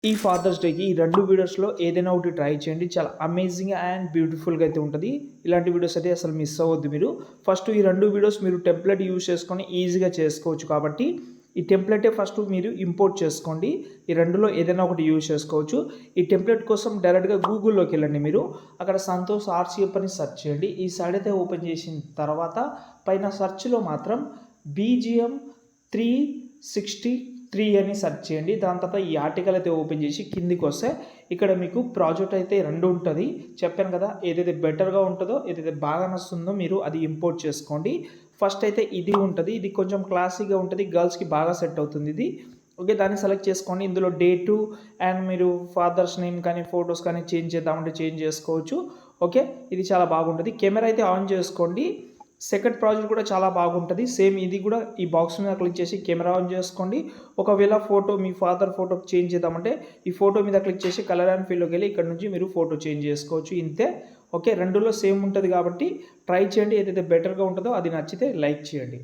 ఈ ఫాదర్స్ డేకి ఈ 2 వీడియోస్‌లో ఏదైనా ఒకటి ట్రై చేయండి. చాలా అమేజింగ్ అండ్ బ్యూటిఫుల్‌గా అయితే ఉంటది. ఇలాంటి వీడియోస్ అయితే అసలు మిస్ అవ్వద్దు మీరు. ఫస్ట్ ఈ 2 వీడియోస్ మీరు టెంప్లేట్ యూజ్ చేసుకొని ఈజీగా చేసుకోవచ్చు కాబట్టి, ఈ టెంప్లేటే ఫస్ట్ మీరు ఇంపోర్ట్ చేసుకోండి. ఈ 2లో ఏదైనా ఒకటి యూజ్ చేసుకోవచ్చు. ఈ టెంప్లేట్ కోసం డైరెక్ట్‌గా గూగుల్‌లోకెళ్ళండి మీరు. అక్కడ సంతోష్ ఆర్‌సీఎఫ్ అని సెర్చ్ చేయండి. ఈ సైట్ అయితే ఓపెన్ చేసిన తర్వాత పైన సెర్చ్‌లో మాత్రం బీజీఎం 363 అని సెర్చ్ చేయండి. దాని తర్వాత ఈ ఆర్టికల్ అయితే ఓపెన్ చేసి కిందికి వస్తే ఇక్కడ మీకు ప్రాజెక్ట్ అయితే 2 ఉంటుంది. చెప్పాను కదా, ఏదైతే బెటర్‌గా ఉంటుందో, ఏదైతే బాగా నచ్చుతుందో మీరు అది ఇంపోర్ట్ చేసుకోండి. ఫస్ట్ అయితే ఇది ఉంటుంది. ఇది కొంచెం క్లాసీగా ఉంటుంది. గర్ల్స్‌కి బాగా సెట్ అవుతుంది ఇది. ఓకే, దాన్ని సెలెక్ట్ చేసుకోండి. ఇందులో డేటు అండ్ మీరు ఫాదర్స్ నేమ్ కానీ, ఫోటోస్ కానీ చేంజ్ చేద్దామంటే చేంజ్ చేసుకోవచ్చు. ఓకే, ఇది చాలా బాగుంటుంది. కెమెరా అయితే ఆన్ చేసుకోండి. సెకండ్ ప్రాజెక్ట్ కూడా చాలా బాగుంటుంది. సేమ్ ఇది కూడా ఈ బాక్స్ మీద క్లిక్ చేసి కెమెరా ఆన్ చేసుకోండి. ఒకవేళ ఫోటో మీ ఫాదర్ ఫోటో చేంజ్ చేద్దామంటే ఈ ఫోటో మీద క్లిక్ చేసి కలర్ అండ్ ఫీల్డ్‌లోకి వెళ్ళి ఇక్కడ నుంచి మీరు ఫోటో చేంజ్ చేసుకోవచ్చు. ఇంతే. ఓకే, రెండులో సేమ్ ఉంటుంది కాబట్టి ట్రై చేయండి. ఏదైతే బెటర్‌గా ఉంటుందో అది నచ్చితే లైక్ చేయండి.